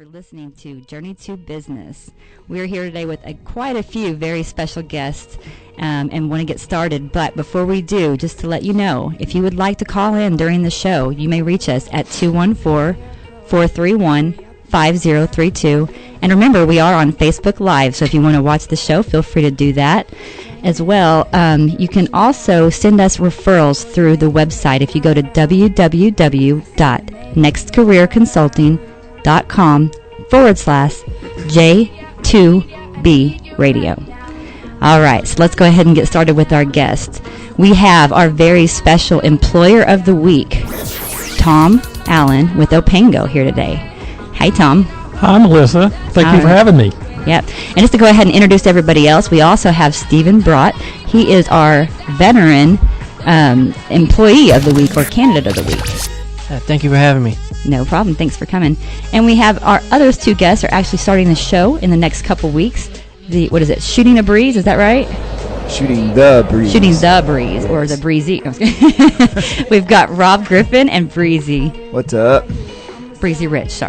for listening to Journey2Business. We're here today with quite a few very special guests and want to get started. But before we do, just to let you know, if you would like to call in during the show, you may reach us at 214-431-5032. And remember, we are on Facebook Live, so if you want to watch the show, feel free to do that. As well, you can also send us referrals through the website if you go to www.nextcareerconsulting.com/J2B Radio. All right, so let's go ahead and get started with our guest. We have our very special Employer of the Week, Tom Allen with Opango here today. Hi, Tom. Hi, Melissa. Thank you for having me. Yep. And just to go ahead and introduce everybody else, we also have Stephen Braudt. He is our veteran employee of the week or candidate of the week. Thank you for having me. No problem. Thanks for coming. And we have our other two guests are actually starting the show in the next couple weeks. What is it? Shooting a Breeze, is that right? Shooting the Breeze. Shooting the Breeze, or the Breezy. We've got Rob Griffin and Breezy. What's up? Breezy Rich.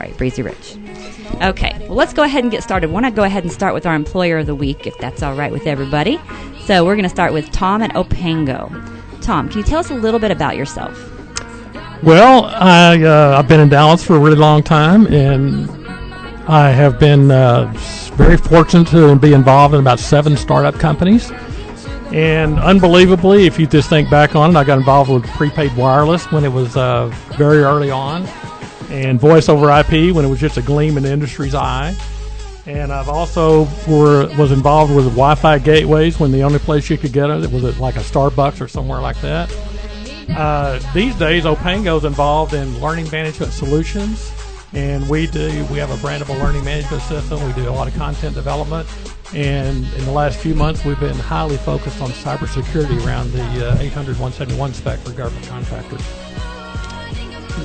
Okay, well, let's go ahead and get started. Why not go ahead and start with our Employer of the Week, if that's all right with everybody. So we're going to start with Tom at Opango. Tom, can you tell us a little bit about yourself? Well, I've been in Dallas for a really long time, and I have been very fortunate to be involved in about 7 startup companies. And unbelievably, if you just think back on it, I got involved with prepaid wireless when it was very early on, and voice over IP when it was just a gleam in the industry's eye. And I've also was involved with Wi-Fi gateways when the only place you could get it was at like a Starbucks or somewhere like that. These days, Opango's involved in learning management solutions, and we have a brandable learning management system. We do a lot of content development, and in the last few months, we've been highly focused on cybersecurity around the 800-171 spec for government contractors.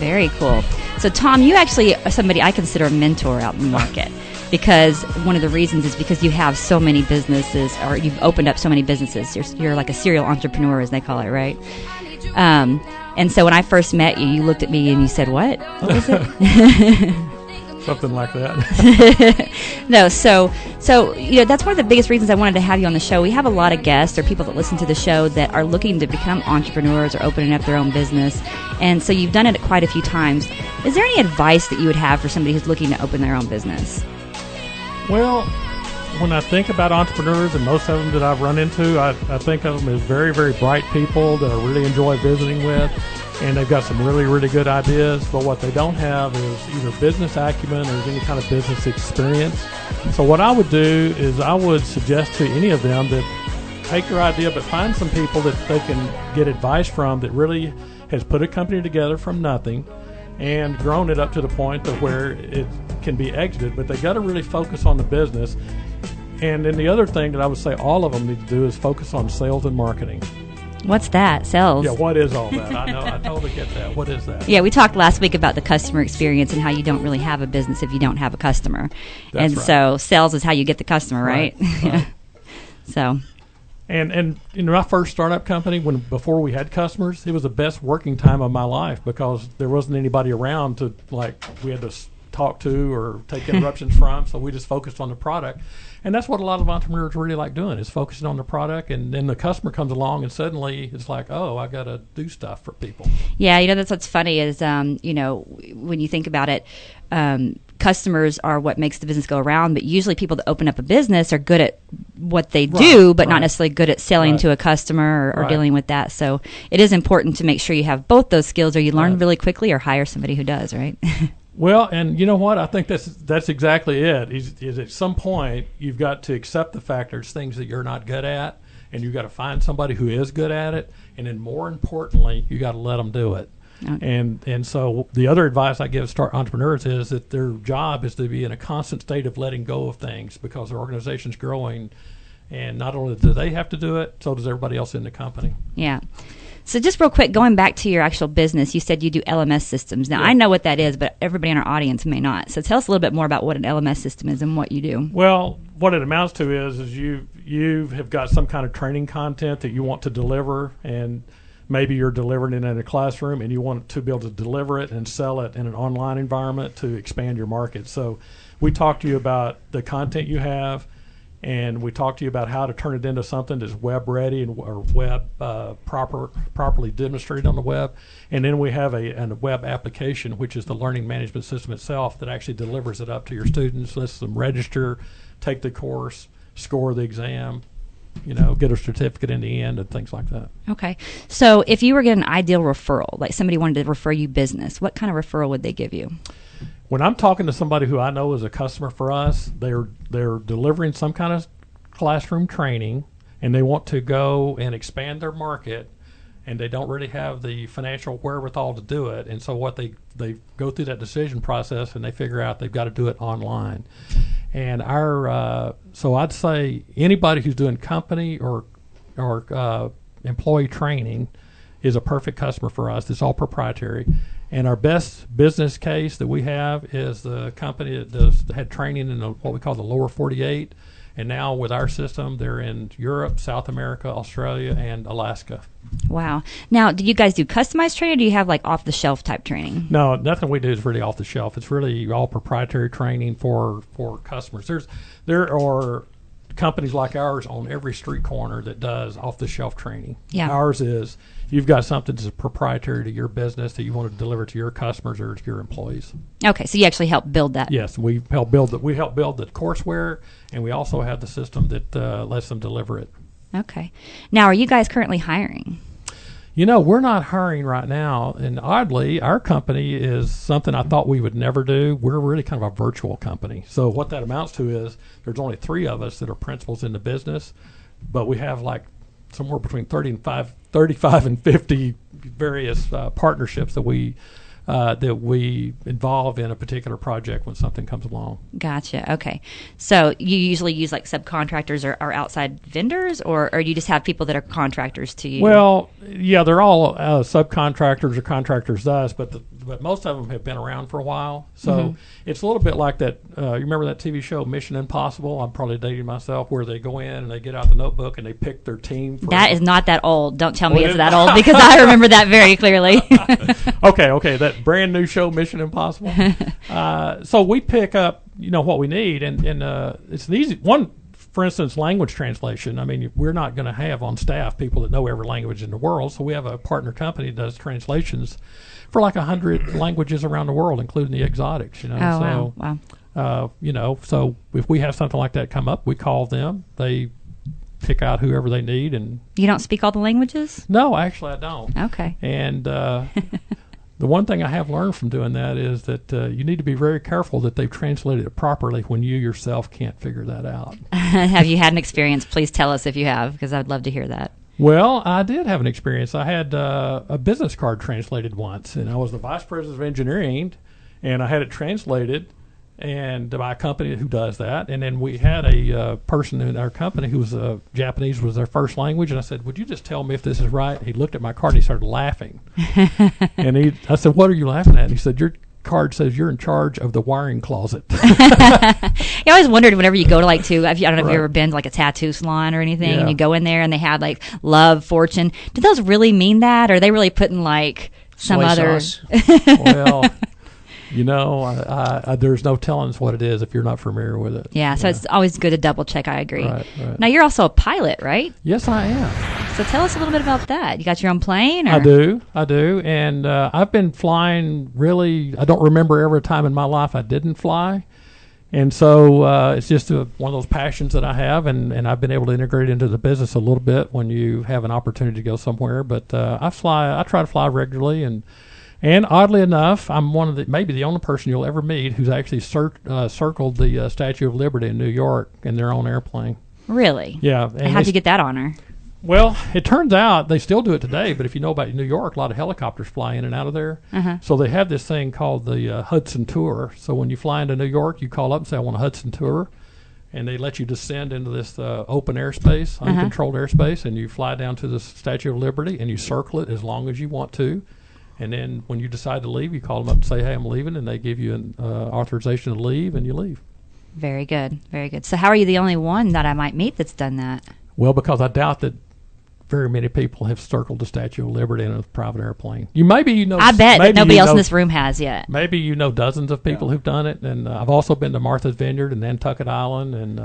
Very cool. So, Tom, you actually are somebody I consider a mentor out in the market because one of the reasons is because you have so many businesses, or you've opened up so many businesses. You're like a serial entrepreneur, as they call it, right? And so when I first met you, you looked at me and you said, what? What was it? Something like that. No, so that's one of the biggest reasons I wanted to have you on the show. We have a lot of guests or people that listen to the show that are looking to become entrepreneurs or opening up their own business. And so you've done it quite a few times. Is there any advice that you would have for somebody who's looking to open their own business? Well, when I think about entrepreneurs, and most of them that I've run into, I think of them as very, very bright people that I really enjoy visiting with. And they've got some really, really good ideas, but what they don't have is either business acumen or any kind of business experience. So what I would do is I would suggest to any of them that take your idea, but find some people that they can get advice from that really has put a company together from nothing and grown it up to the point of where it can be exited. But they got to really focus on the business. And then the other thing that I would say all of them need to do is focus on sales and marketing. What's that? Sales? Yeah, what is all that? I know, I totally get that. What is that? Yeah, we talked last week about the customer experience and how you don't really have a business if you don't have a customer. That's and right. So sales is how you get the customer, right? Right. So. And my first startup company, before we had customers, it was the best working time of my life because there wasn't anybody around to we had to talk to or take interruptions from, so we just focused on the product. And that's what a lot of entrepreneurs really like doing, is focusing on the product, and then the customer comes along and suddenly it's like, oh, I got to do stuff for people. Yeah, that's what's funny is, when you think about it, customers are what makes the business go around, but usually people that open up a business are good at what they do, but not necessarily good at selling to a customer or dealing with that. So it is important to make sure you have both those skills, or you learn really quickly or hire somebody who does, right? Well, and you know what? I think that's exactly it. Is at some point you've got to accept the fact there's things that you're not good at, and you've got to find somebody who is good at it, and then more importantly, you got to let them do it. Okay. And so the other advice I give start entrepreneurs is that their job is to be in a constant state of letting go of things because their organization's growing, and not only do they have to do it, so does everybody else in the company. Yeah. So just real quick, going back to your actual business, you said you do LMS systems. Now, I know what that is, but everybody in our audience may not. So tell us a little bit more about what an LMS system is and what you do. Well, what it amounts to is you have got some kind of training content that you want to deliver, and maybe you're delivering it in a classroom and you want to be able to deliver it and sell it in an online environment to expand your market. So we talk to you about the content you have, and we talk to you about how to turn it into something that's web ready and or web properly demonstrated on the web. And then we have a web application, which is the learning management system itself, that actually delivers it up to your students, lets them register, take the course, score the exam, get a certificate in the end and things like that. Okay. So if you were getting an ideal referral, like somebody wanted to refer you business, what kind of referral would they give you? When I'm talking to somebody who I know is a customer for us, they're delivering some kind of classroom training, and they want to go and expand their market, and they don't really have the financial wherewithal to do it. And so what they go through that decision process, and they figure out they've got to do it online. And so I'd say anybody who's doing company or employee training is a perfect customer for us. It's all proprietary. And our best business case that we have is the company that had training in what we call the lower 48. And now with our system, they're in Europe, South America, Australia, and Alaska. Wow. Now, do you guys do customized training, or do you have like off-the-shelf type training? No, nothing we do is really off the shelf. It's really all proprietary training for customers. There are companies like ours on every street corner that does off-the-shelf training. Yeah. Ours is you've got something that's proprietary to your business that you want to deliver to your customers or to your employees. Okay, so you actually help build that. Yes, we help build the courseware, and we also have the system that lets them deliver it. Okay. Now, are you guys currently hiring? We're not hiring right now, and oddly, our company is something I thought we would never do. We're really kind of a virtual company. So what that amounts to is there's only 3 of us that are principals in the business, but we have like somewhere between 35 and 50 various partnerships that we involve in a particular project when something comes along. Gotcha. Okay. So you usually use like subcontractors or outside vendors, or do you just have people that are contractors to you? Well, yeah, they're all subcontractors or contractors to us, but most of them have been around for a while. So it's a little bit like that. You remember that TV show Mission Impossible? I'm probably dating myself, where they go in and they get out the notebook and they pick their team. That is not that old. Don't tell me it's that old, because I remember that very clearly. Okay. That brand new show Mission Impossible. So we pick up, what we need, and it's an easy one. For instance, language translation. I mean, we're not going to have on staff people that know every language in the world, so we have a partner company that does translations for like 100 languages around the world, including the exotics. Wow. So if we have something like that come up, we call them. They pick out whoever they need. And you don't speak all the languages? No, actually, I don't. Okay. And the one thing I have learned from doing that is that you need to be very careful that they've translated it properly when you yourself can't figure that out. Have you had an experience? Please tell us if you have, because I'd love to hear that. Well, I did have an experience. I had a business card translated once, and I was the vice president of engineering, and I had it translated and by a company who does that. And then we had a person in our company who was Japanese was their first language, and I said, "Would you just tell me if this is right?" He looked at my card and he started laughing. And I said, "What are you laughing at?" And he said, "Your card says you're in charge of the wiring closet." I always wondered whenever you go to I don't know if you've ever been to like a tattoo salon or anything, and you go in there and they had like love, fortune. Do those really mean that, or are they really putting like some soy other sauce? Well, there's no telling us what it is if you're not familiar with it. Yeah, so it's always good to double check. I agree. Right. Now, you're also a pilot, right? Yes, I am. So tell us a little bit about that. You got your own plane? Or? I do. And I've been flying I don't remember ever a time in my life I didn't fly. And so it's just one of those passions that I have, and I've been able to integrate it into the business a little bit when you have an opportunity to go somewhere. But I try to fly regularly, and oddly enough, I'm maybe the only person you'll ever meet who's actually circled the Statue of Liberty in New York in their own airplane. Really? Yeah. How'd you get that honor? Well, it turns out they still do it today, but if you know about New York, a lot of helicopters fly in and out of there. So they have this thing called the Hudson Tour. So when you fly into New York, you call up and say, "I want a Hudson Tour," and they let you descend into this open airspace, uncontrolled airspace, and you fly down to the Statue of Liberty, and you circle it as long as you want to. And then when you decide to leave, you call them up and say, "Hey, I'm leaving," and they give you an authorization to leave, and you leave. Very good. Very good. So how are you the only one that I might meet that's done that? Well, because I doubt that very many people have circled the Statue of Liberty in a private airplane. I bet that nobody else in this room has yet. Maybe you know dozens of people who've done it. And I've also been to Martha's Vineyard and Nantucket Island, and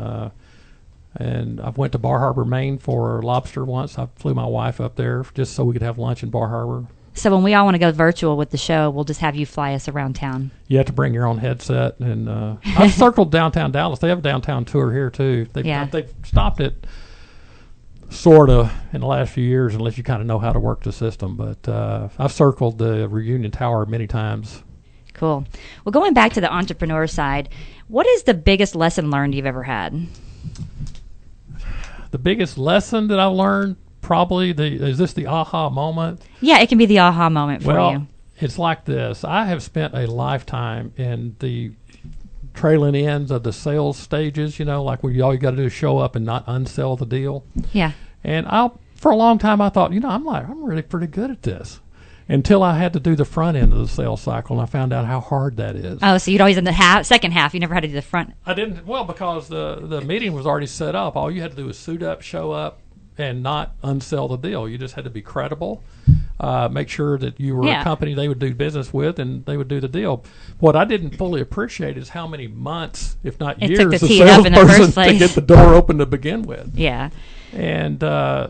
I've went to Bar Harbor, Maine for lobster once. I flew my wife up there just so we could have lunch in Bar Harbor. So when we all want to go virtual with the show, we'll just have you fly us around town. You have to bring your own headset. And I've circled downtown Dallas. They have a downtown tour here, too. They've stopped it sort of in the last few years, unless you kind of know how to work the system. But I've circled the Reunion Tower many times. Cool. Well, going back to the entrepreneur side, what is the biggest lesson learned you've ever had? The biggest lesson that I've learned, probably is this the aha moment? Yeah, it can be the aha moment for you. It's like this. I have spent a lifetime in the trailing ends of the sales stages, like where all you got to do is show up and not unsell the deal. Yeah. And for a long time I thought, I'm really pretty good at this. Until I had to do the front end of the sales cycle, and I found out how hard that is. Oh, so you'd always done the second half. You never had to do the front. I didn't. Well, because the meeting was already set up. All you had to do was suit up, show up, and not unsell the deal. You just had to be credible, make sure that you were a company they would do business with, and they would do the deal. What I didn't fully appreciate is how many months, if not years, the salesperson to get the door open to begin with. Yeah. And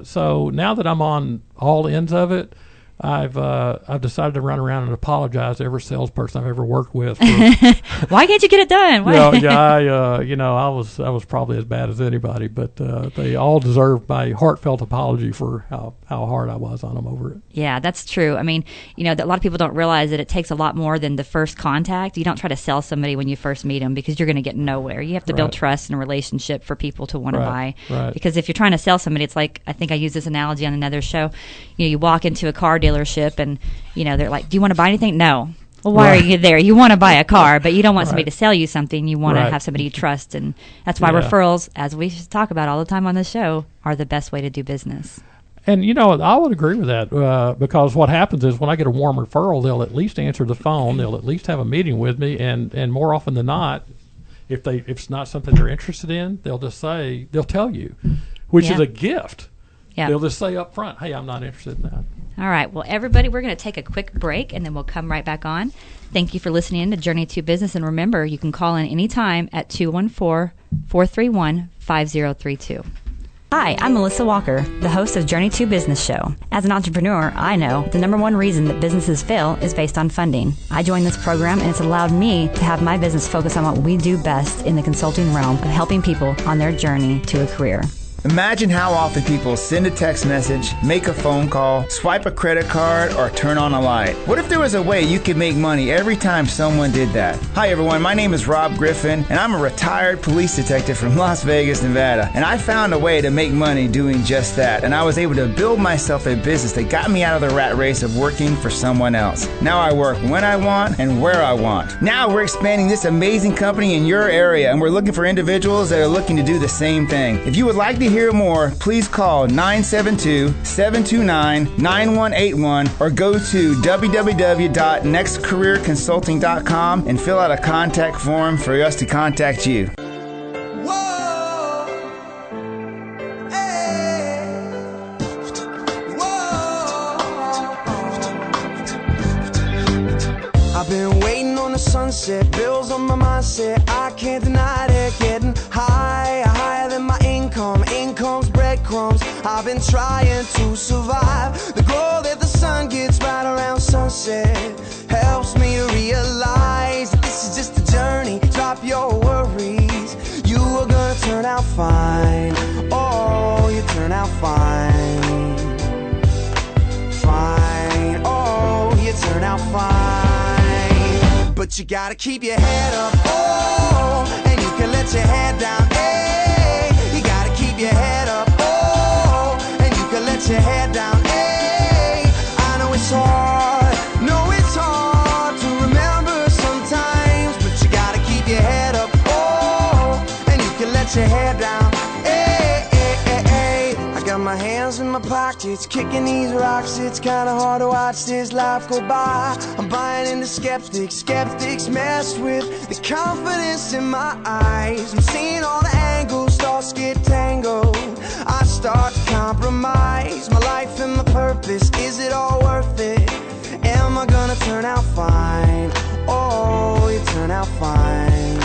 so now that I'm on all ends of it, I've decided to run around and apologize to every salesperson I've ever worked with. Why can't you get it done? I was probably as bad as anybody, but they all deserve my heartfelt apology for how hard I was on them over it. Yeah, that's true. I mean, that a lot of people don't realize that it takes a lot more than the first contact. You don't try to sell somebody when you first meet them because you're going to get nowhere. You have to build trust and a relationship for people to want to buy. Right. Because if you're trying to sell somebody, it's like, I think I used this analogy on another show. You walk into a car dealership and they're like, do you want to buy anything? No. Well, why are you there? You want to buy a car, but you don't want somebody to sell you something. You want to have somebody you trust, and that's why referrals, as we talk about all the time on the show, are the best way to do business. And I would agree with that because what happens is when I get a warm referral, they'll at least answer the phone, they'll at least have a meeting with me, and more often than not, if it's not something they're interested in, they'll tell you, which is a gift. Yeah. They'll just say up front, hey, I'm not interested in that. All right. Well, everybody, we're going to take a quick break, and then we'll come right back on. Thank you for listening to Journey2Business. And remember, you can call in anytime at 214-431-5032. Hi, I'm Melissa Walker, the host of Journey2Business Show. As an entrepreneur, I know the number one reason that businesses fail is based on funding. I joined this program, and it's allowed me to have my business focus on what we do best in the consulting realm of helping people on their journey to a career. Imagine how often people send a text message, make a phone call, swipe a credit card, or turn on a light. What if there was a way you could make money every time someone did that? Hi everyone, my name is Rob Griffin, and I'm a retired police detective from Las Vegas, Nevada. And I found a way to make money doing just that, and I was able to build myself a business that got me out of the rat race of working for someone else. Now I work when I want and where I want. Now we're expanding this amazing company in your area, and we're looking for individuals that are looking to do the same thing. If you would like to hear more, please call 972-729-9181 or go to www.nextcareerconsulting.com and fill out a contact form for us to contact you. I've been waiting on the sunset, bills on my mindset, I can't deny it, getting higher than my income's breadcrumbs, I've been trying to survive, the glow that the sun gets right around sunset, helps me to realize that this is just a journey, drop your worries, you are gonna turn out fine, oh, you turn out fine, fine, oh, you turn out fine, but you gotta keep your head up, oh, and you can let your head down, hey, you gotta keep your head up, oh, and you can let your head down, hey, I know it's hard to remember sometimes, but you gotta keep your head up, oh, and you can let your head down, hey, hey, hey, hey. I got my hands in my pockets, kicking these rocks, it's kinda hard to watch this life go by, I'm buying into skeptics mess with the confidence in my eyes, I'm seeing all the angles, thoughts get tangled, I start to compromise my life and my purpose? Is it all worth it? Am I gonna turn out fine? Oh, you turn out fine.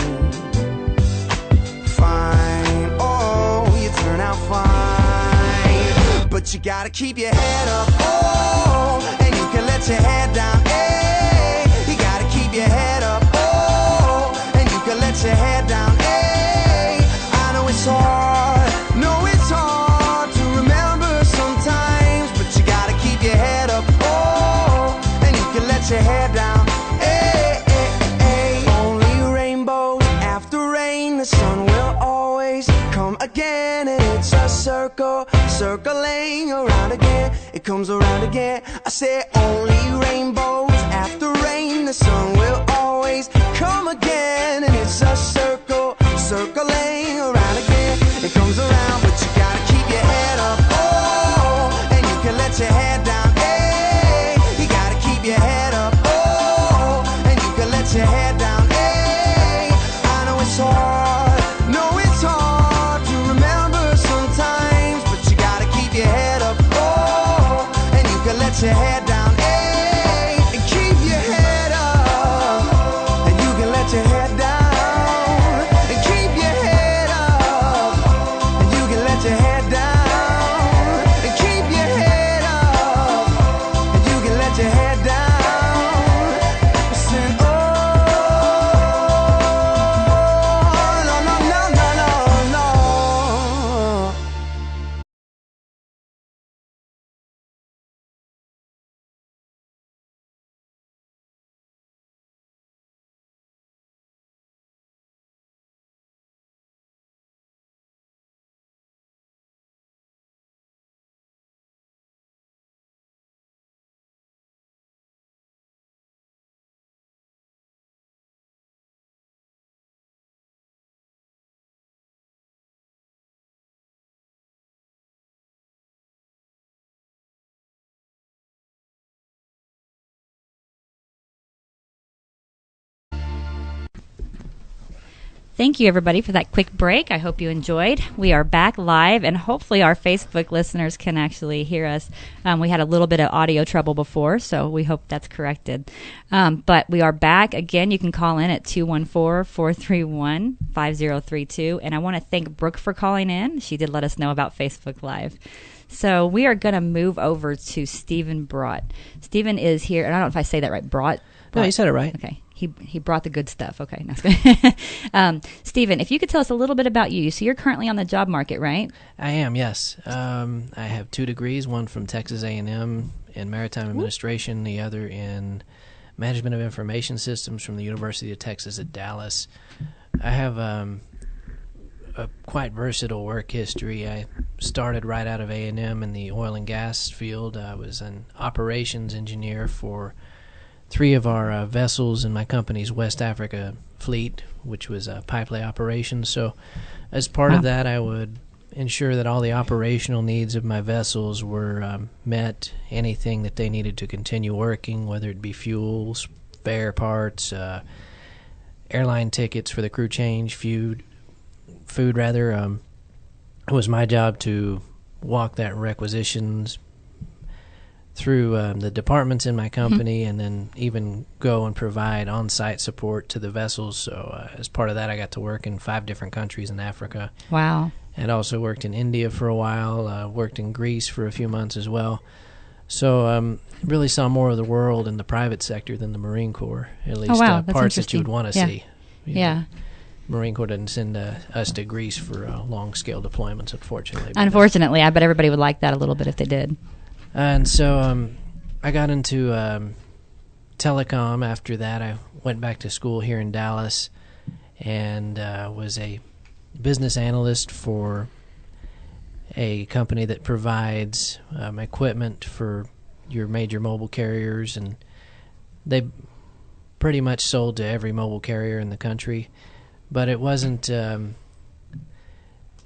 Fine, oh, you turn out fine. But you gotta keep your head up, oh, and you can let your head down, hey. You gotta keep your head up, oh, and you can let your head down, hey. I know it's hard, no it's hard to remember sometimes, but you gotta keep your head up, oh, and you can let your head down, hey, hey, hey. Only rainbows after rain, the sun will always come again, and it's a circle, circling around again, it comes around again. I say only rainbows after rain, the sun will always come again, and it's a circle, circling around again, it comes around, but you gotta keep your head up, oh, and you can let your head down, hey, you gotta keep your head up, oh, and you can let your head down, hey, I know it's hard, no it's hard to remember sometimes, but you gotta keep your head up, oh, and you can let your head down, hey, and keep your head up, and you can let your head down, and keep your head up, and you can let your head down, and keep your head up, and you can let your head down, sing, oh, no, no, no, no, no, no. Thank you, everybody, for that quick break. I hope you enjoyed. We are back live, and hopefully our Facebook listeners can actually hear us. We had a little bit of audio trouble before, so we hope that's corrected. But we are back. Again, you can call in at 214-431-5032. And I want to thank Brooke for calling in. She did let us know about Facebook Live. So we are going to move over to Stephen Braudt. Stephen is here. And I don't know if I say that right. Braudt? No, you said it right. Okay. He brought the good stuff. Okay. Stephen, if you could tell us a little bit about you. So you're currently on the job market, right? I am, yes. I have 2 degrees, one from Texas A&M in Maritime Administration, the other in Management of Information Systems from the University of Texas at Dallas. I have a quite versatile work history. I started right out of A&M in the oil and gas field. I was an operations engineer for 3 of our vessels in my company's West Africa fleet, which was pipelay operations. So as part of that, I would ensure that all the operational needs of my vessels were met, anything that they needed to continue working, whether it be fuels, spare parts, airline tickets for the crew change, food rather. It was my job to walk that requisitions through the departments in my company, and then even go and provide on-site support to the vessels. So as part of that, I got to work in 5 different countries in Africa. Wow. And also worked in India for a while, worked in Greece for a few months as well. So really saw more of the world in the private sector than the Marine Corps, at least parts that you would want to see. Yeah. Marine Corps didn't send us to Greece for long-scale deployments, unfortunately. Unfortunately, I bet everybody would like that a little bit if they did. And so I got into telecom after that. I went back to school here in Dallas and was a business analyst for a company that provides equipment for your major mobile carriers, and they pretty much sold to every mobile carrier in the country. But it wasn't...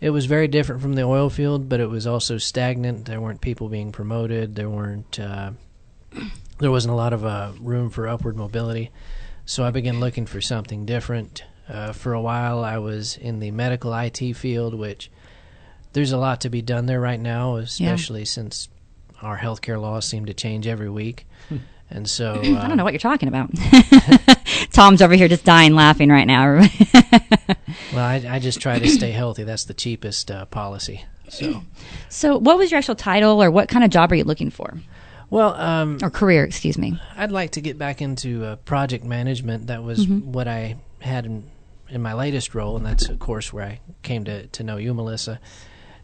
It was very different from the oil field, but it was also stagnant. There weren't people being promoted. There wasn't a lot of room for upward mobility. So I began looking for something different. For a while, I was in the medical IT field, which there's a lot to be done there right now, especially since our healthcare laws seem to change every week. And so I don't know what you're talking about. Tom's over here just dying laughing right now. Well, I just try to stay healthy. That's the cheapest policy. So what was your actual title, or what kind of job are you looking for? Well, or career, excuse me. I'd like to get back into project management. That was what I had in my latest role, and that's, of course, where I came to know you, Melissa.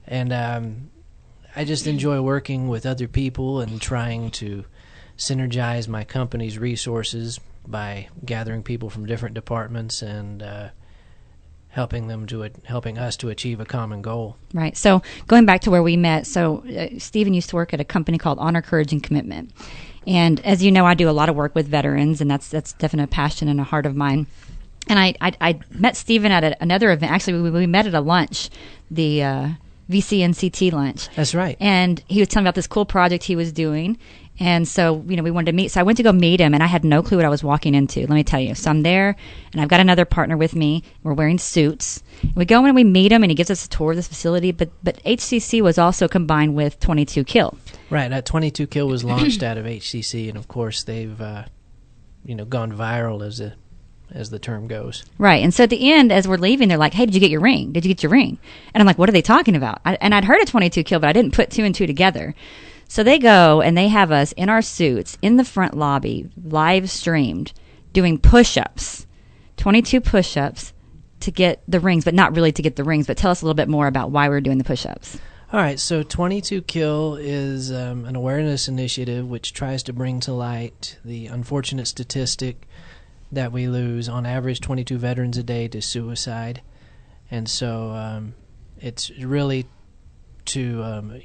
And I just enjoy working with other people and trying to synergize my company's resources by gathering people from different departments and helping us to achieve a common goal. Right. So going back to where we met, so Stephen used to work at a company called Honor, Courage, and Commitment. And as you know, I do a lot of work with veterans, and that's definitely a passion and a heart of mine. And I met Stephen at another event. Actually, we met at a lunch, the VCNCT lunch. That's right. And he was telling me about this cool project he was doing. And so, we wanted to meet. So I went to go meet him, and I had no clue what I was walking into. Let me tell you. So I'm there, and I've got another partner with me. We're wearing suits. We go in and we meet him, and he gives us a tour of this facility. But HCC was also combined with 22 Kill. Right. 22 Kill was launched out of HCC, and of course they've, gone viral as the term goes. Right. And so at the end, as we're leaving, they're like, "Hey, did you get your ring? Did you get your ring?" And I'm like, "What are they talking about?" And I'd heard of 22 Kill, but I didn't put two and two together. So they go and they have us in our suits in the front lobby, live streamed, doing push-ups, 22 push-ups to get the rings, but not really to get the rings. But tell us a little bit more about why we're doing the push-ups. All right, so 22 Kill is an awareness initiative which tries to bring to light the unfortunate statistic that we lose, on average, 22 veterans a day to suicide. And so it's really to,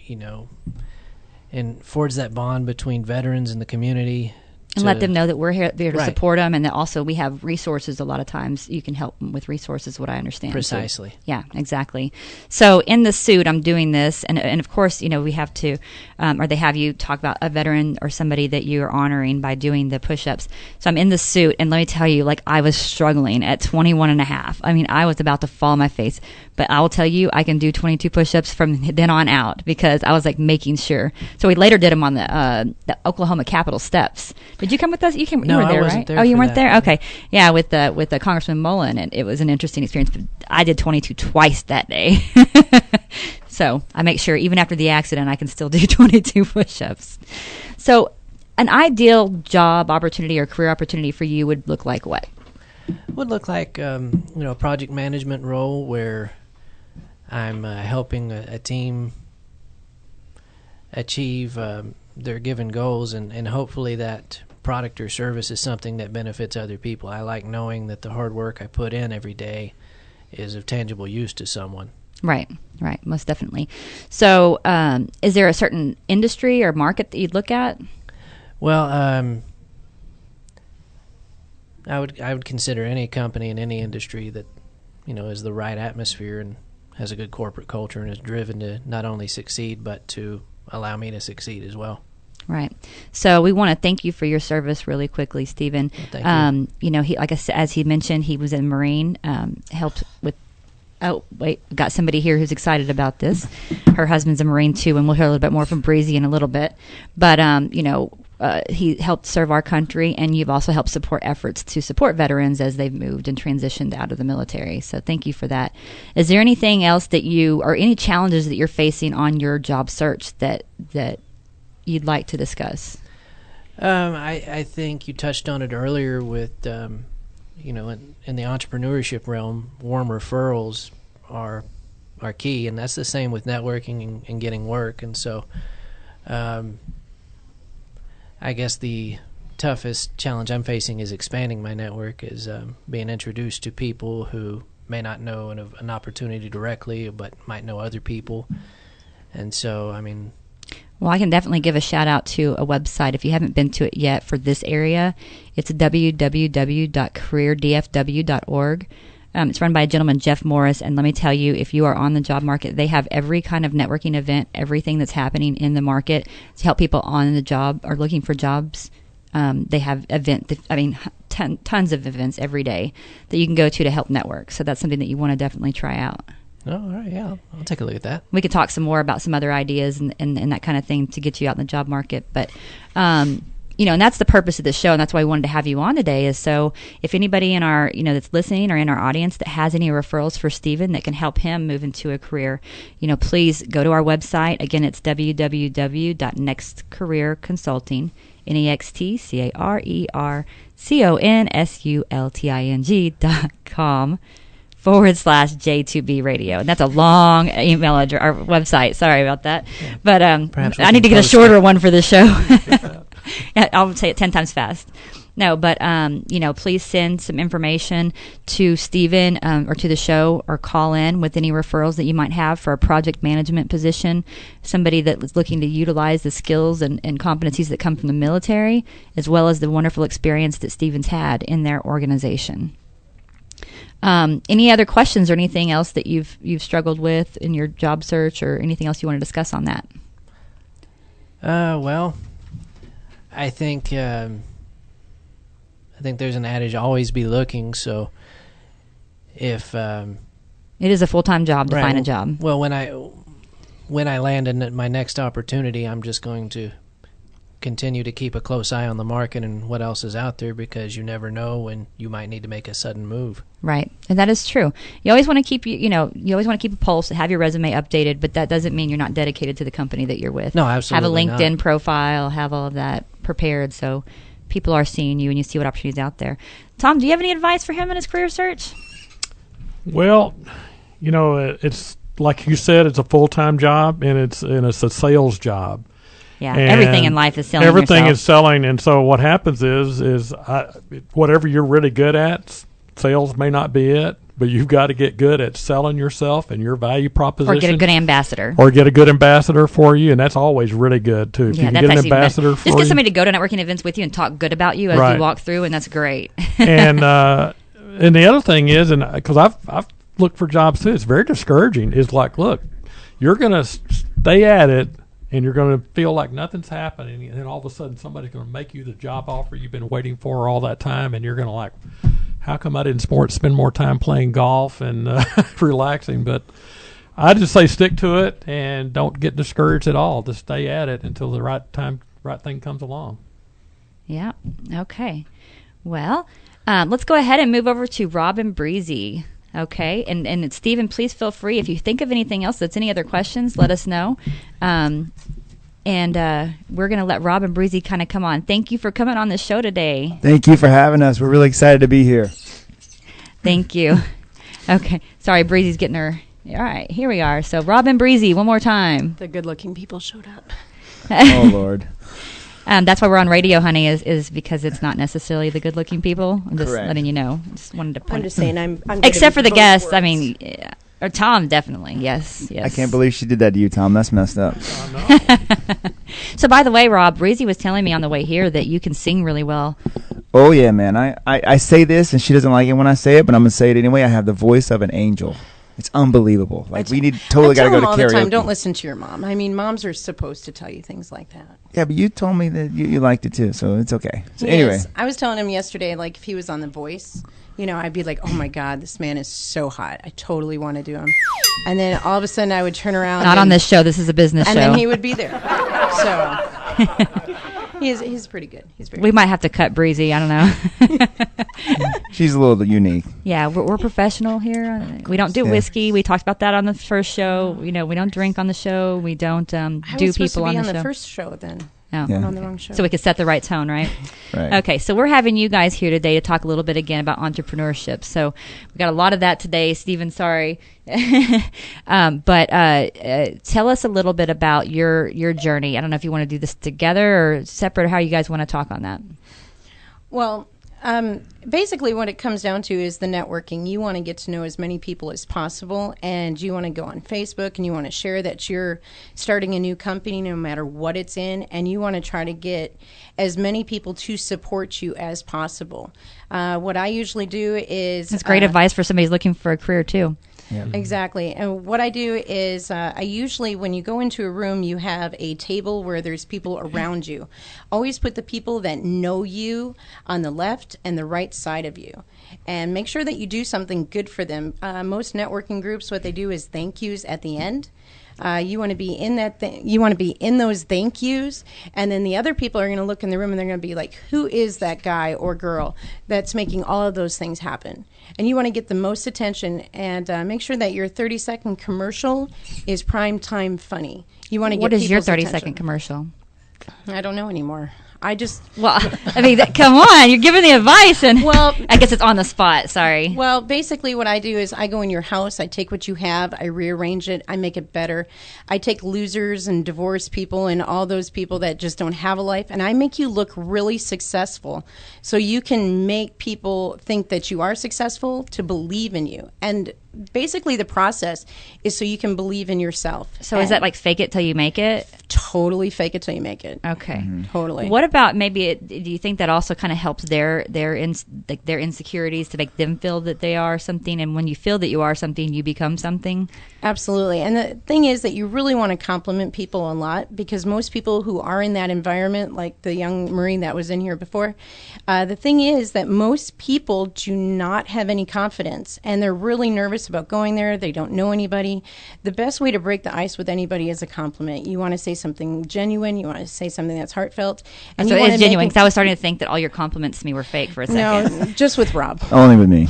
and forge that bond between veterans and the community. And let them know that we're here to Right. support them, and that also we have resources. A lot of times you can help them with resources, what I understand. Precisely. So, yeah, exactly. So in the suit, I'm doing this, and of course, we have to, or they have you talk about a veteran or somebody that you are honoring by doing the push-ups. So I'm in the suit, and let me tell you, I was struggling at 21 and a half. I mean, I was about to fall on my face. But I will tell you, I can do 22 push-ups from then on out, because I was making sure. So we later did them on the Oklahoma Capitol steps. Did you come with us? You No, were there, I wasn't right? there Oh, you for weren't that. there? Okay. Yeah, with the Congressman Mullen, and it was an interesting experience. But I did 22 twice that day. So I make sure even after the accident, I can still do 22 push-ups. So an ideal job opportunity or career opportunity for you would look like what? Would look like a project management role where I'm helping a team achieve their given goals, and hopefully that product or service is something that benefits other people. I like knowing that the hard work I put in every day is of tangible use to someone. Right, most definitely. So is there a certain industry or market that you'd look at? Well, I would consider any company in any industry that is the right atmosphere and has a good corporate culture and is driven to not only succeed but to allow me to succeed as well. Right. So we want to thank you for your service really quickly, Stephen. Well, thank you. He, like I said, as he mentioned, he was a Marine, helped with. Oh, wait, we've got somebody here who's excited about this. Her husband's a Marine too, and we'll hear a little bit more from Breezy in a little bit. But he helped serve our country, and you've also helped support efforts to support veterans as they've moved and transitioned out of the military. So thank you for that. Is there anything else that or any challenges that you're facing on your job search that you'd like to discuss? I think you touched on it earlier with, in the entrepreneurship realm, warm referrals are key, and that's the same with networking and getting work. And so I guess the toughest challenge I'm facing is expanding my network, is being introduced to people who may not know an opportunity directly but might know other people. And so, Well, I can definitely give a shout out to a website if you haven't been to it yet for this area. It's www.careerdfw.org. It's run by a gentleman, Jeff Morris, and let me tell you, if you are on the job market, they have every kind of networking event, everything that's happening in the market to help people on the job or looking for jobs. They have tons of events every day that you can go to help network. So that's something that you want to definitely try out. Oh, all right, yeah, I'll take a look at that. We could talk some more about some other ideas and that kind of thing to get you out in the job market. But, and that's the purpose of the show, and that's why we wanted to have you on today, is so if anybody in our, that's listening or in our audience that has any referrals for Stephen that can help him move into a career, please go to our website. Again, it's www.nextcareerconsulting, nextcareerconsulting.com /J2B Radio. And that's a long email address, our website. Sorry about that. Yeah. But I need to get a shorter one for the show. I'll say it 10 times fast. No, but, please send some information to Stephen or to the show, or call in with any referrals that you might have for a project management position, somebody that is looking to utilize the skills and competencies that come from the military, as well as the wonderful experience that Stephen's had in their organization. Any other questions or anything else that you've struggled with in your job search, or anything else you want to discuss on that? Well, I think there's an adage, always be looking. So if it is a full-time job to find a job. Well, when I land in my next opportunity, I'm just going to continue to keep a close eye on the market and what else is out there, because you never know when you might need to make a sudden move. Right, and that is true. You always want to keep you always want to keep a pulse, have your resume updated, but that doesn't mean you're not dedicated to the company that you're with. No, absolutely. Have a LinkedIn profile, have all of that prepared, so people are seeing you and you see what opportunities out there. Tom, do you have any advice for him in his career search? Well, it's like you said, it's a full-time job, and it's a sales job. Yeah, and everything in life is selling. Everything is selling, and so what happens is whatever you're really good at, sales may not be it, but you've got to get good at selling yourself and your value proposition. Or get a good ambassador. Or get a good ambassador for you, and that's always really good, too. If you can get an ambassador for you. Just get somebody to go to networking events with you and talk good about you as you walk through, and that's great. And the other thing is, and because I've looked for jobs, too, it's very discouraging, is like, look, you're going to stay at it, and you're going to feel like nothing's happening, and then all of a sudden somebody's going to make you the job offer you've been waiting for all that time, and you're going to like, how come I didn't spend more time playing golf and relaxing? But I just say stick to it and don't get discouraged at all. Just stay at it until the right thing comes along. Yeah. Okay. Well, let's go ahead and move over to Rob and Breezy. Okay, and Stephen, please feel free. If you think of anything else that's any other questions, let us know. And we're going to let Rob and Breezy kind of come on. Thank you for coming on the show today. Thank you for having us. We're really excited to be here. Thank you. Okay, sorry, Breezy's getting her. All right, here we are. So Rob and Breezy, one more time. The good-looking people showed up. Oh, Lord. That's why we're on radio, honey, is because it's not necessarily the good-looking people. I'm just Correct. Letting you know. Just wanted to point. I'm just saying I'm except for the guests. Words. I mean, or Tom, definitely. Yes. I can't believe she did that to you, Tom. That's messed up. So, by the way, Rob, Breezy was telling me on the way here that you can sing really well. Oh, yeah, man. I say this, and she doesn't like it when I say it, but I'm going to say it anyway. I have the voice of an angel. It's unbelievable. Like, we totally got to go to karaoke. all the time, don't listen to your mom. I mean, moms are supposed to tell you things like that. Yeah, but you told me that you liked it too, so it's okay. So anyway. I was telling him yesterday, like, if he was on The Voice, I'd be like, oh my God, this man is so hot. I totally want to do him. And then all of a sudden I would turn around. Not on this show. This is a business show. And then he would be there. So he's pretty good. We might have to cut Breezy. I don't know. She's a little unique. Yeah, we're professional here. We don't do whiskey. We talked about that on the first show. We don't drink on the show. We don't do people on the show. on the first show then. Oh. Yeah. I'm on the wrong show. So we could set the right tone, right? Right. Okay, so we're having you guys here today to talk a little bit again about entrepreneurship. So we got a lot of that today. Stephen, sorry. But tell us a little bit about your journey. I don't know if you want to do this together or separate, or how you guys want to talk on that. Well, basically what it comes down to is the networking. You want to get to know as many people as possible, and you want to go on Facebook and you want to share that you're starting a new company no matter what it's in, and you want to try to get as many people to support you as possible. What I usually do is... That's great advice for somebody who's looking for a career too. Exactly. And what I do is I usually, when you go into a room, you have a table where there's people around you. Always put the people that know you on the left and the right side of you. And make sure that you do something good for them. Most networking groups, what they do is thank yous at the end. You want to be in that. You want to be in those thank yous, and then the other people are going to look in the room and they're going to be like, "Who is that guy or girl that's making all of those things happen?" And you want to get the most attention and make sure that your 30-second commercial is prime time funny. You want to get. What is your people's 30-second attention. commercial? I don't know anymore. Well, I mean, come on, you're giving the advice, and Well, I guess it's on the spot. Sorry. Well, basically what I do is I go in your house, I take what you have, I rearrange it, I make it better. I take losers and divorced people and all those people that just don't have a life, and I make you look really successful so you can make people think that you are successful to believe in you. And basically the process is so you can believe in yourself. So is that like fake it till you make it? Totally fake it till you make it. Okay. Totally. What about maybe? Do you think that also kind of helps their insecurities to make them feel that they are something? And when you feel that you are something, you become something. Absolutely. And the thing is that you really want to compliment people a lot, because most people who are in that environment, like the young Marine that was in here before, the thing is that most people do not have any confidence and they're really nervous about going there. They don't know anybody. The best way to break the ice with anybody is a compliment. You want to say something genuine. You want to say something that's heartfelt. And So you it want is to genuine, because I was starting to think that all your compliments to me were fake for a second. No, just with Rob. Only with me.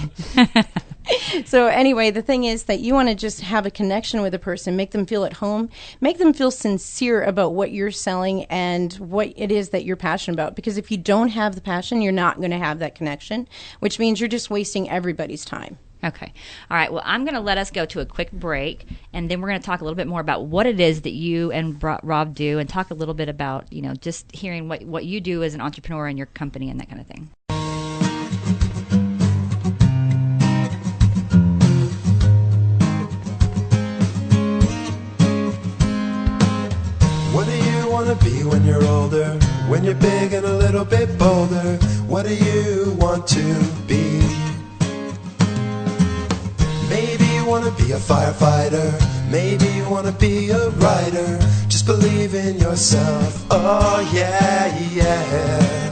So anyway, the thing is that you want to just have a connection with a person, make them feel at home, make them feel sincere about what you're selling and what it is that you're passionate about. Because if you don't have the passion, you're not going to have that connection, which means you're just wasting everybody's time. Okay. All right. Well, I'm going to let us go to a quick break, and then we're going to talk a little bit more about what it is that you and Rob do, and talk a little bit about, just hearing what you do as an entrepreneur in your company and that kind of thing. What do you want to be when you're older? When you're big and a little bit bolder? What do you want to be? Maybe you want to be a firefighter. Maybe you want to be a writer. Just believe in yourself. Oh yeah, yeah.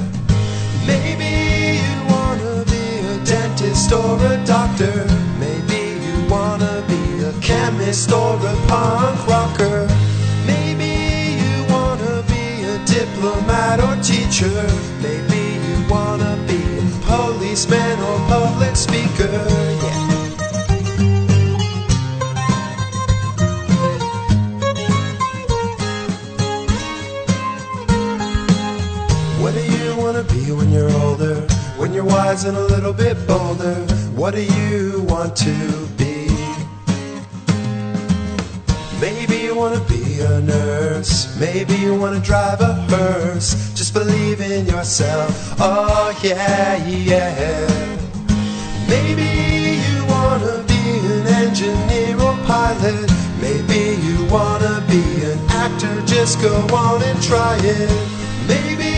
Maybe you want to be a dentist or a doctor. Maybe you want to be a chemist or a punk rocker. Maybe you want to be a diplomat or teacher. Maybe you want to be a policeman or public speaker. Yeah. What do you want to be when you're older? When you're wise and a little bit bolder? What do you want to be? Maybe you want to be a nurse. Maybe you want to drive a hearse. Just believe in yourself. Oh yeah, yeah. Maybe you want to be an engineer or pilot. Maybe you want to be an actor. Just go on and try it. Maybe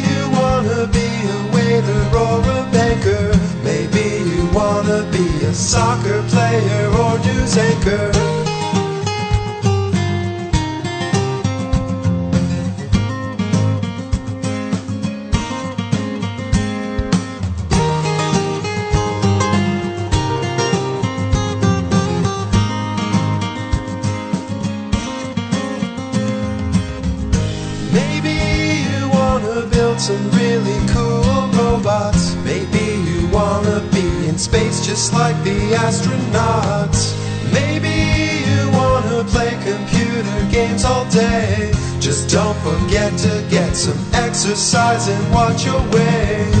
you want to be a waiter or a banker. Maybe you want to be a soccer player or news anchor. Some really cool robots. Maybe you wanna be in space just like the astronauts. Maybe you wanna play computer games all day. Just don't forget to get some exercise and watch your weight.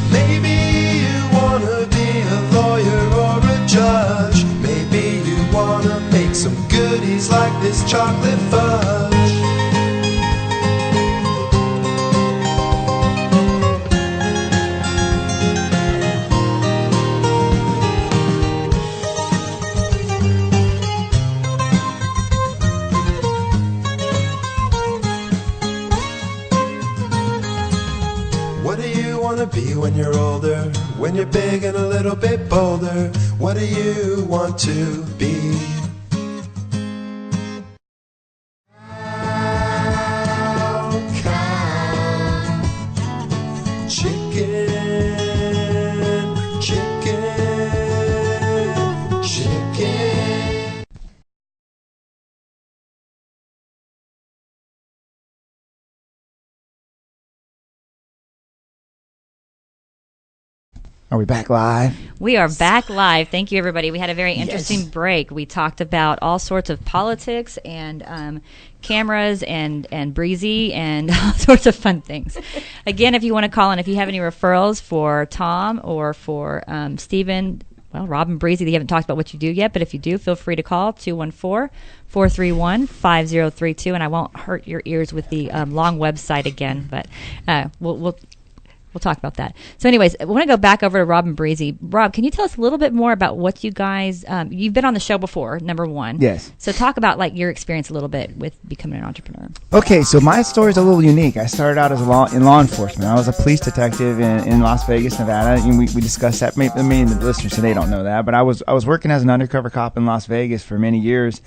Maybe you wanna be a lawyer or a judge. Maybe you wanna make some goodies like this chocolate fudge. Be when you're older, When you're big and a little bit bolder, what do you want to be? Are we back live? We are back live. Thank you, everybody. We had a very interesting break. We talked about all sorts of politics and cameras and Breezy and all sorts of fun things. Again, if you want to call in, if you have any referrals for Tom or for Stephen, well, Rob and Breezy, they haven't talked about what you do yet, but if you do, feel free to call 214-431-5032, and I won't hurt your ears with the long website again, but we'll talk about that. So anyways, I want to go back over to Rob and Breezy. Rob, can you tell us a little bit more about what you guys, you've been on the show before, number one. Yes. So talk about like your experience a little bit with becoming an entrepreneur. Okay, so my story is a little unique. I started out as in law enforcement. I was a police detective in Las Vegas, Nevada. And we discussed that. Maybe the listeners today don't know that, but I was working as an undercover cop in Las Vegas for many years.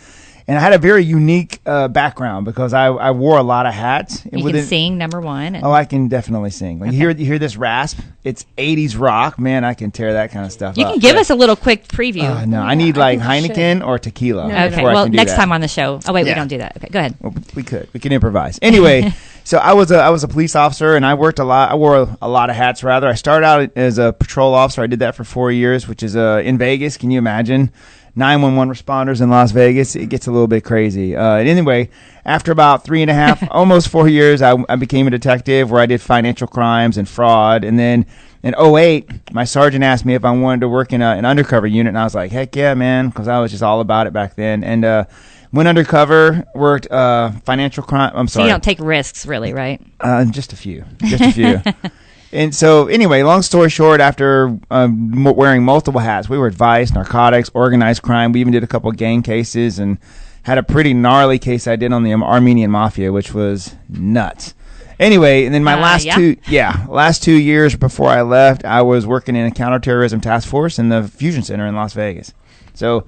And I had a very unique background because I wore a lot of hats. You can sing, number one. I can definitely sing. Like you hear this rasp? It's 80s rock. Man, I can tear that kind of stuff up. You can give us a little quick preview. No, I need like Heineken or tequila. No. Okay, well, next time on the show. Oh, wait, we don't do that. Okay, go ahead. Well, we can improvise. Anyway, so I was a police officer, and I worked a lot. I wore a lot of hats, rather. I started out as a patrol officer. I did that for 4 years, which is in Vegas. Can you imagine? 911 responders in Las Vegas. It gets a little bit crazy. Anyway, after about 3.5, almost 4 years, I became a detective where I did financial crimes and fraud. And then in 2008, my sergeant asked me if I wanted to work in an undercover unit. And I was like, heck yeah, man, because I was just all about it back then. And went undercover, worked financial crime. I'm sorry. So you don't take risks, really, right? Just a few. And so, anyway, long story short, after wearing multiple hats, we were vice, narcotics, organized crime. We even did a couple of gang cases and had a pretty gnarly case I did on the Armenian Mafia, which was nuts. Anyway, and then my last 2 years before I left, I was working in a counterterrorism task force in the Fusion Center in Las Vegas. So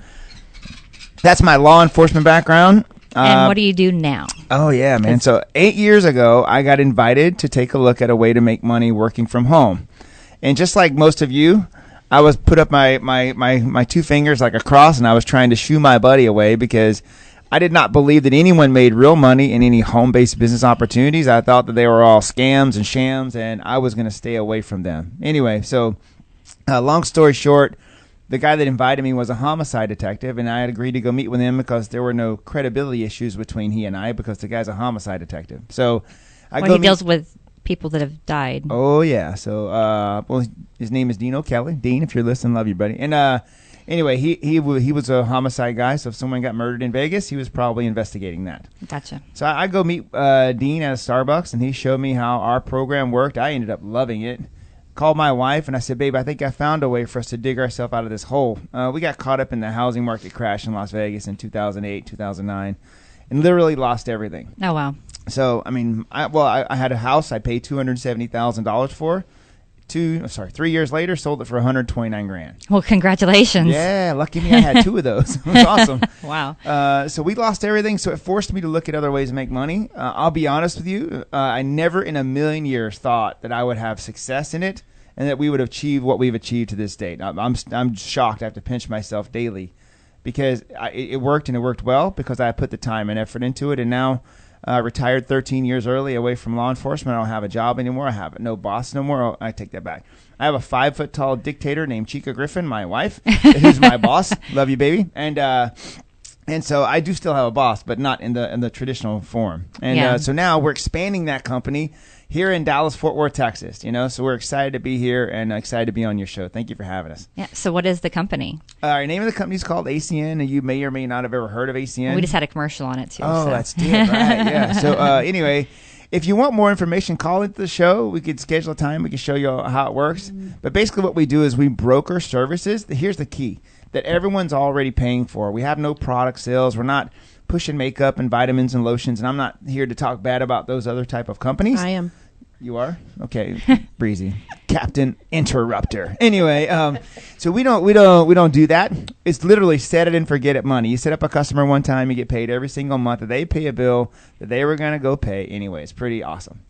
that's my law enforcement background. And what do you do now? Oh, yeah, man. So 8 years ago, I got invited to take a look at a way to make money working from home. And just like most of you, I was put up my 2 fingers like a cross, and I was trying to shoo my buddy away because I did not believe that anyone made real money in any home-based business opportunities. I thought that they were all scams and shams, and I was going to stay away from them. Anyway, so long story short, the guy that invited me was a homicide detective, and I had agreed to go meet with him because there were no credibility issues between he and I because the guy's a homicide detective. So he deals with people that have died. Oh, yeah. So, his name is Dean O'Kelly. Dean, if you're listening, love you, buddy. And anyway, he was a homicide guy, so if someone got murdered in Vegas, he was probably investigating that. Gotcha. So I go meet Dean at a Starbucks, and he showed me how our program worked. I ended up loving it. Called my wife and I said, babe, I think I found a way for us to dig ourselves out of this hole. We got caught up in the housing market crash in Las Vegas in 2008, 2009, and literally lost everything. Oh, wow. So, I mean, I had a house I paid $270,000 for. 3 years later, sold it for $129,000. Well, congratulations. Yeah, lucky me, I had 2 of those. It was awesome. Wow. So we lost everything, so it forced me to look at other ways to make money. I'll be honest with you, I never in a million years thought that I would have success in it and that we would achieve what we've achieved to this date. I'm shocked. I have to pinch myself daily because it worked, and it worked well because I put the time and effort into it, and now retired 13 years early away from law enforcement. I don't have a job anymore. I have no boss no more. I take that back. I have a 5-foot-tall dictator named Chica Griffin, my wife, who's my boss. Love you, baby. And so I do still have a boss, but not in the traditional form. And so now we're expanding that company here in Dallas, Fort Worth, Texas. So we're excited to be here and excited to be on your show. Thank you for having us. Yeah. So what is the company? Our name of the company is called ACN, and you may or may not have ever heard of ACN. Well, we just had a commercial on it too. Oh, that's it, right? Yeah. So anyway, if you want more information, call into the show. We could schedule a time. We can show you how it works. But basically, what we do is we broker services. Here's the key that everyone's already paying for. We have no product sales. We're not pushing makeup and vitamins and lotions, and I'm not here to talk bad about those other type of companies. I am. You are? Okay, Breezy. Captain Interrupter. Anyway, so we don't do that. It's literally set it and forget it money. You set up a customer one time, you get paid every single month that they pay a bill that they were going to go pay anyway. It's pretty awesome.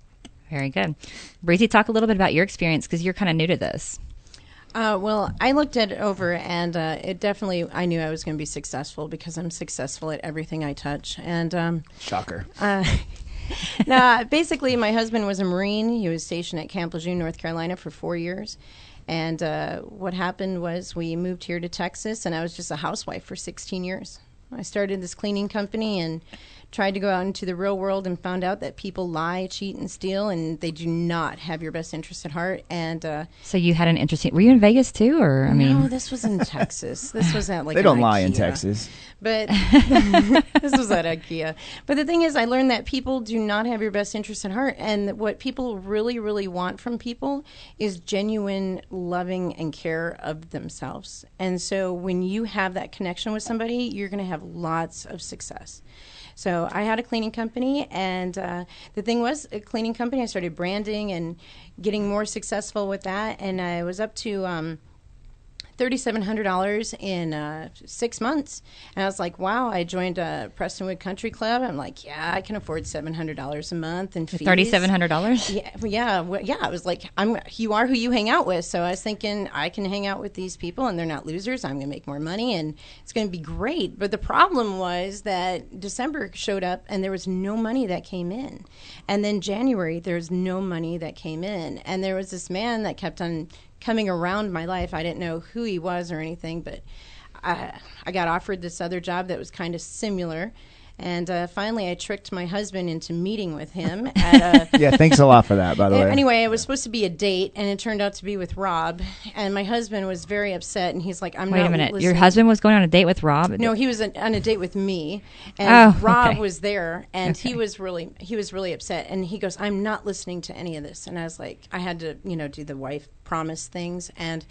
Very good. Breezy, talk a little bit about your experience because you're kind of new to this. Well, I looked it over, and it definitely, I knew I was going to be successful because I'm successful at everything I touch. And Shocker. No, basically, my husband was a Marine. He was stationed at Camp Lejeune, North Carolina for 4 years. And what happened was we moved here to Texas, and I was just a housewife for 16 years. I started this cleaning company and tried to go out into the real world and found out that people lie, cheat, and steal, and they do not have your best interest at heart. And so you had an interesting. Were you in Vegas too, or no? This was in Texas. This was at they don't lie in Texas, but this was at IKEA. But the thing is, I learned that people do not have your best interest at heart, and what people really, really want from people is genuine loving and care of themselves. And so when you have that connection with somebody, you're going to have lots of success. So I had a cleaning company, and the thing was, a cleaning company, I started branding and getting more successful with that, and I was up to $3,700 in 6 months. And I was like, wow, I joined Prestonwood Country Club. I'm like, yeah, I can afford $700 a month in fees. $3,700? Yeah. I was like, you are who you hang out with. So I was thinking, I can hang out with these people, and they're not losers. I'm going to make more money, and it's going to be great. But the problem was that December showed up, and there was no money that came in. And then January, there's no money that came in. And there was this man that kept on coming around my life. I didn't know who he was or anything, but I got offered this other job that was kind of similar. And finally, I tricked my husband into meeting with him at a... Yeah, thanks a lot for that, by the way. Anyway, it was supposed to be a date, and it turned out to be with Rob. And my husband was very upset, and he's like, Wait a minute. Your husband was going on a date with Rob? No, he was on a date with me. And Rob okay. was there, and he was really upset. And he goes, I'm not listening to any of this. And I was like, I had to, do the wife promise things. And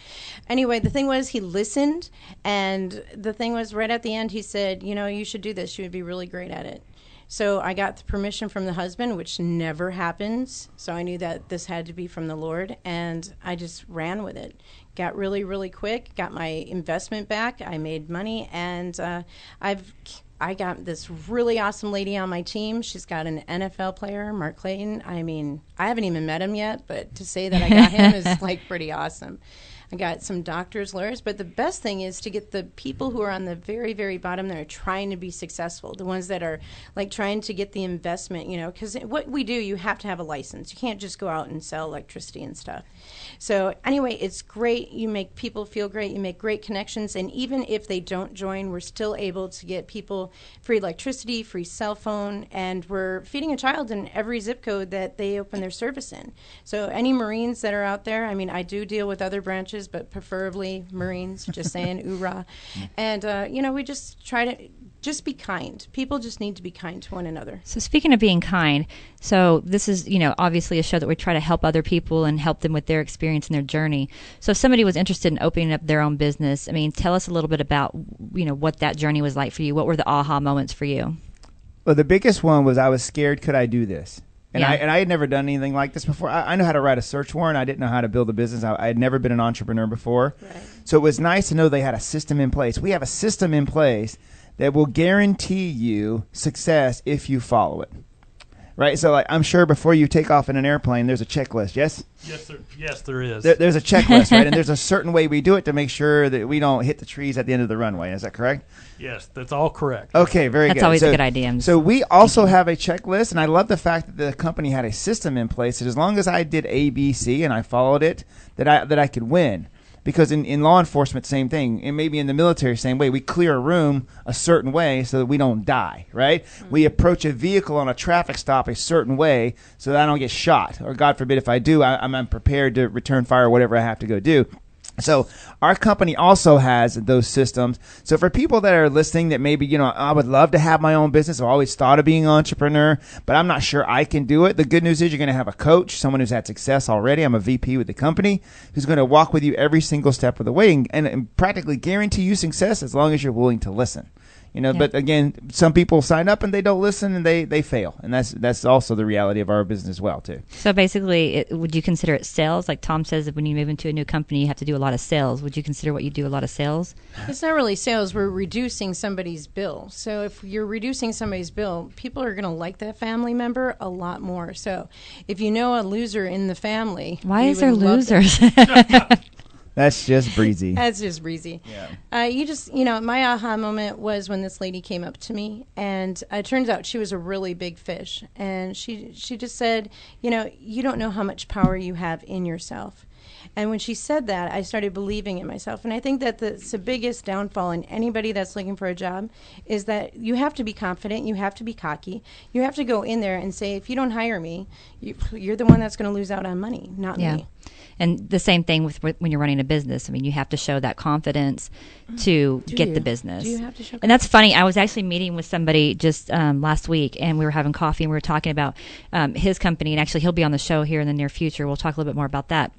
anyway, the thing was, he listened, and the thing was, right at the end, he said, you should do this. You would be really great at it. So I got the permission from the husband, which never happens. So I knew that this had to be from the Lord, and I just ran with it. Got really, really quick, got my investment back. I made money, and I got this really awesome lady on my team. She's got an NFL player, Mark Clayton. I mean, I haven't even met him yet, but to say that I got him is like pretty awesome. I got some doctors, lawyers, but the best thing is to get the people who are on the very, very bottom that are trying to be successful, the ones that are like trying to get the investment, because what we do, you have to have a license. You can't just go out and sell electricity and stuff. So anyway, it's great. You make people feel great. You make great connections. And even if they don't join, we're still able to get people free electricity, free cell phone, and we're feeding a child in every zip code that they open their service in. So any Marines that are out there, I mean, I do deal with other branches, but preferably Marines, just saying, hoorah. And, we just try to just be kind. People just need to be kind to one another. So speaking of being kind, so this is, obviously a show that we try to help other people and help them with their experience and their journey. So if somebody was interested in opening up their own business, tell us a little bit about, what that journey was like for you. What were the aha moments for you? Well, the biggest one was I was scared, could I do this? And yeah. I had never done anything like this before. I know how to write a search warrant. I didn't know how to build a business. I had never been an entrepreneur before. Right. So it was nice to know they had a system in place. We have a system in place that will guarantee you success if you follow it. Right? So I'm sure before you take off in an airplane, there's a checklist, yes? Yes, sir. Yes, there is. There's a checklist, right? And there's a certain way we do it to make sure that we don't hit the trees at the end of the runway. Is that correct? Yes, that's all correct. Okay, very good. That's always a good idea. So we also have a checklist, and I love the fact that the company had a system in place that as long as I did A, B, C, and I followed it, that I could win. Because in law enforcement, same thing. And maybe in the military, same way. We clear a room a certain way so that we don't die, right? Mm-hmm. We approach a vehicle on a traffic stop a certain way so that I don't get shot. Or God forbid, if I do, I'm prepared to return fire or whatever I have to go do. So our company also has those systems. So for people that are listening that maybe, I would love to have my own business. I've always thought of being an entrepreneur, but I'm not sure I can do it. The good news is you're going to have a coach, someone who's had success already. I'm a VP with the company who's going to walk with you every single step of the way and practically guarantee you success as long as you're willing to listen. But again, some people sign up and they don't listen and they fail. And that's also the reality of our business as well, too. So basically, would you consider it sales? Like Tom says, that when you move into a new company, you have to do a lot of sales. Would you consider what you do a lot of sales? It's not really sales. We're reducing somebody's bill. So if you're reducing somebody's bill, people are going to like that family member a lot more. So if you know a loser in the family. Why is there losers? That's just breezy. That's just breezy. Yeah. My aha moment was when this lady came up to me, and it turns out she was a really big fish. And she just said, you don't know how much power you have in yourself. And when she said that, I started believing in myself. And I think that the biggest downfall in anybody that's looking for a job is that you have to be confident, you have to be cocky, you have to go in there and say, if you don't hire me, you're the one that's going to lose out on money, not me. And the same thing with when you're running a business. I mean, you have to show that confidence to get the business. Do you have to show confidence? And that's funny. I was actually meeting with somebody just last week, and we were having coffee, and we were talking about his company. And actually, he'll be on the show here in the near future. We'll talk a little bit more about that.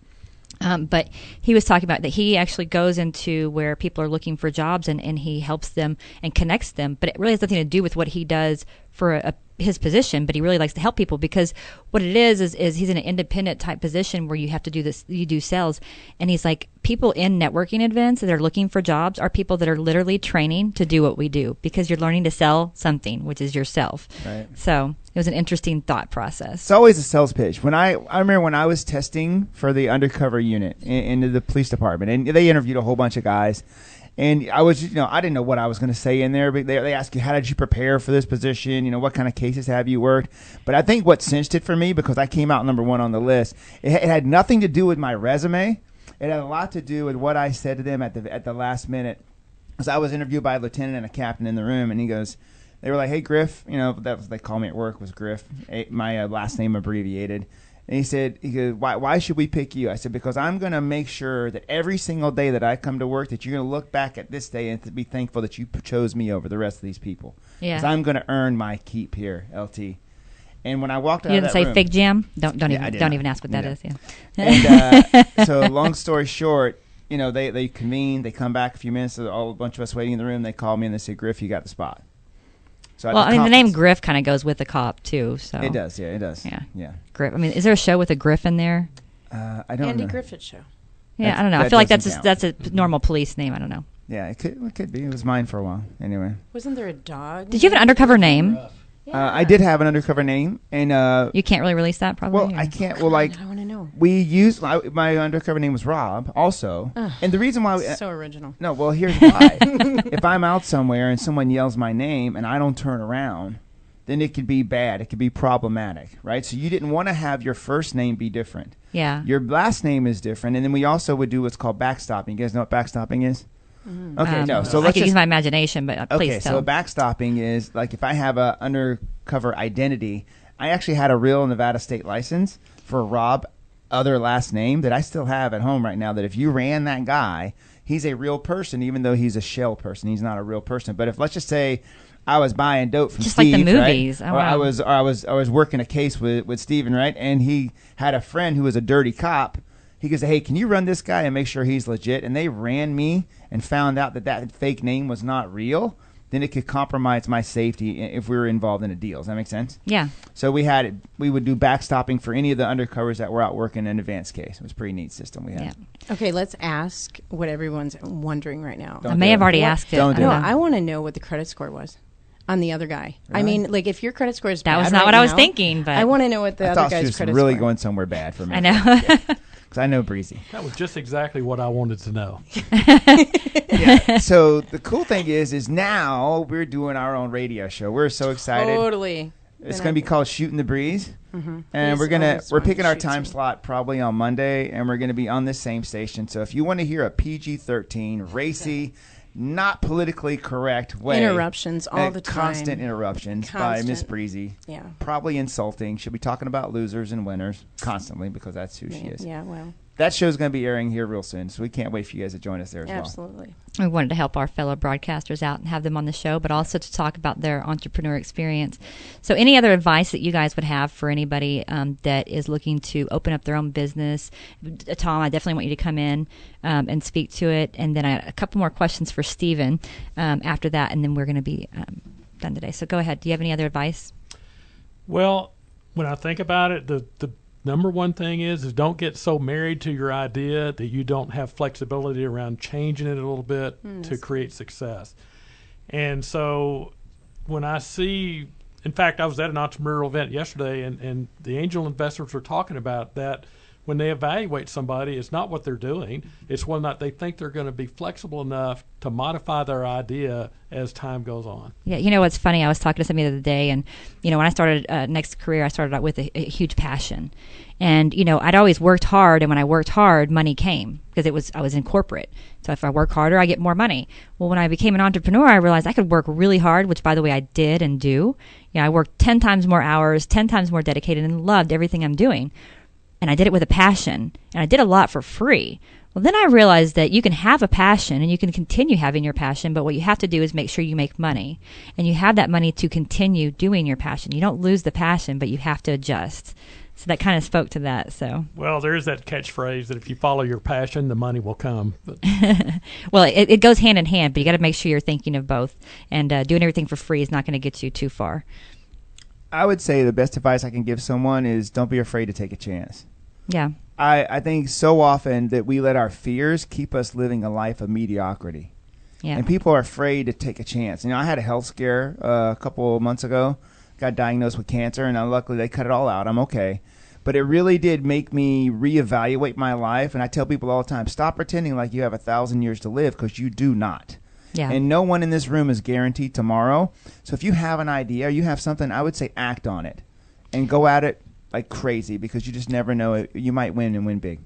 But he was talking about that he actually goes into where people are looking for jobs and he helps them and connects them. But it really has nothing to do with what he does for his position, but he really likes to help people because what it is he's in an independent type position where you have to do this, you do sales. And he's like, people in networking events that are looking for jobs are people that are literally training to do what we do because you're learning to sell something, which is yourself. Right. So it was an interesting thought process. It's always a sales pitch. I remember when I was testing for the undercover unit into the police department, and they interviewed a whole bunch of guys. And I was, I didn't know what I was going to say in there, but they asked you, how did you prepare for this position? What kind of cases have you worked? But I think what cinched it for me, because I came out number one on the list, it had nothing to do with my resume. It had a lot to do with what I said to them at the last minute. Because I was interviewed by a lieutenant and a captain in the room, and they were like, hey, Griff, that was, they call me at work, was Griff, my last name abbreviated. And he goes, why should we pick you? I said, because I'm going to make sure that every single day that I come to work that you're going to look back at this day and to be thankful that you chose me over the rest of these people. Yeah. Because I'm going to earn my keep here, LT. And when I walked out you of that didn't say room, fig jam? Don't even ask what that is. Yeah. And so long story short, they convene, they come back a few minutes, so a bunch of us waiting in the room, they call me and they say, Griff, you got the spot. So the name Griff kind of goes with the cop too. So it does, yeah, it does. Yeah. Griff. I mean, is there a show with a Griffin there? I don't know. Andy Griffith Show. Yeah, I don't know. I feel like that's a normal police name. I don't know. Yeah, it could be. It was mine for a while. Anyway. Wasn't there a dog? Did you have an undercover name? I did have an undercover name, and you can't really release that, probably. Well, I can't. Well, I want to know. We used my undercover name was Rob, also, and the reason why so original. No, well, here's why. If I'm out somewhere and someone yells my name and I don't turn around, then it could be bad. It could be problematic, right? So you didn't want to have your first name be different. Yeah. Your last name is different, and then we also would do what's called backstopping. You guys know what backstopping is? Okay, no. So I could use my imagination, but please okay, tell. so backstopping is like if I have a undercover identity. I actually had a real Nevada state license for Rob, other last name that I still have at home right now. That if you ran that guy, he's a real person, even though he's a shell person. He's not a real person. But if let's just say I was buying dope from just Steve, like the movies, right? Oh, wow. I was working a case with Steven, right? And he had a friend who was a dirty cop. He goes, hey, can you run this guy and make sure he's legit? And they ran me and found out that fake name was not real. Then it could compromise my safety if we were involved in a deal. Does that make sense? Yeah. So we would do backstopping for any of the undercovers that were out working an advanced case. It was a pretty neat system we had. Yeah. Okay, let's ask what everyone's wondering right now. I may have already asked it. Don't do it. I want to know what the credit score was on the other guy. Really? I mean, like if your credit score is bad that was not right what I was now, thinking, but I want to know what the other guy's credit score. credit Really score. going somewhere bad for me. I know. Because I know Breezy. That was just exactly what I wanted to know. Yeah. So the cool thing is now we're doing our own radio show. We're so excited. Totally. It's going to be called Shooting the Breeze. Mm-hmm. And Please we're picking our time slot probably on Monday, and we're going to be on this same station. So if you want to hear a PG-13, racy, not politically correct way. Interruptions all the time. Constant interruptions by Miss Breezy. Yeah. Probably insulting. She'll be talking about losers and winners constantly because that's who she is. Yeah, well. that show's going to be airing here real soon, so we can't wait for you guys to join us there as well. Absolutely. We wanted to help our fellow broadcasters out and have them on the show, but also to talk about their entrepreneur experience. So any other advice that you guys would have for anybody that is looking to open up their own business? Tom, I definitely want you to come in and speak to it. And then I had a couple more questions for Stephen after that, and then we're going to be done today. So go ahead. Do you have any other advice? Well, when I think about it, the number one thing is don't get so married to your idea that you don't have flexibility around changing it a little bit to create success. And so when I see, in fact, I was at an entrepreneurial event yesterday, and the angel investors were talking about that when they evaluate somebody, it's not what they're doing. It's whether or not they think they're going to be flexible enough to modify their idea as time goes on. Yeah, you know what's funny? I was talking to somebody the other day, and when I started Next Career, I started out with a huge passion, and I'd always worked hard, and when I worked hard, money came because I was in corporate. So if I work harder, I get more money. Well, when I became an entrepreneur, I realized I could work really hard, which by the way I did and do. I worked 10 times more hours, 10 times more dedicated, and loved everything I'm doing. And I did it with a passion, and I did a lot for free. Well, then I realized that you can have a passion and you can continue having your passion, but what you have to do is make sure you make money. And you have that money to continue doing your passion. You don't lose the passion, but you have to adjust. So that kind of spoke to that. So well, there is that catchphrase that if you follow your passion, the money will come. Well, it goes hand in hand, but you got to make sure you're thinking of both. And doing everything for free is not going to get you too far. I would say the best advice I can give someone is don't be afraid to take a chance. Yeah. I think so often that we let our fears keep us living a life of mediocrity. Yeah. And people are afraid to take a chance. I had a health scare a couple of months ago. Got diagnosed with cancer, and luckily they cut it all out. I'm okay. But it really did make me reevaluate my life. And I tell people all the time, stop pretending like you have 1,000 years to live, because you do not. Yeah. And no one in this room is guaranteed tomorrow. So if you have an idea or you have something, I would say act on it and go at it like crazy, because you just never know. You might win and win big.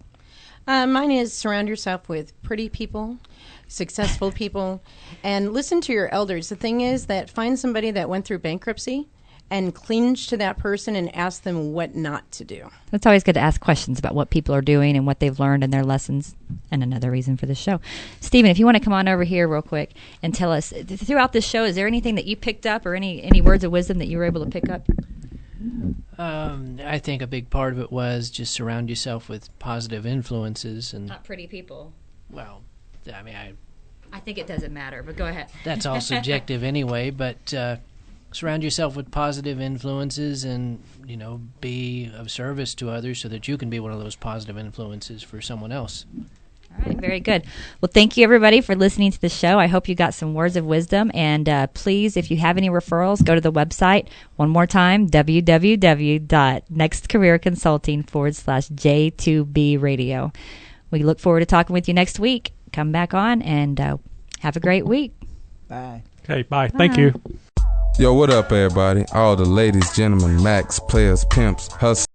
Mine is surround yourself with pretty people, successful people, and listen to your elders. The thing is that find somebody that went through bankruptcy and cling to that person and ask them what not to do. It's always good to ask questions about what people are doing and what they've learned and their lessons, and another reason for the show. Stephen, if you want to come on over here real quick and tell us, throughout this show, is there anything that you picked up or any words of wisdom that you were able to pick up? I think a big part of it was just surround yourself with positive influences. And Not pretty people. well, I mean, I think it doesn't matter, but go ahead. that's all subjective anyway, but surround yourself with positive influences and, be of service to others so that you can be one of those positive influences for someone else. All right, very good. Well, thank you, everybody, for listening to the show. I hope you got some words of wisdom. And please, if you have any referrals, go to the website. One more time, www.nextcareerconsulting.com/J2B Radio. We look forward to talking with you next week. Come back on and have a great week. Bye. Okay, bye. Thank you. Yo, what up, everybody? All the ladies, gentlemen, Macs, players, pimps, hustlers.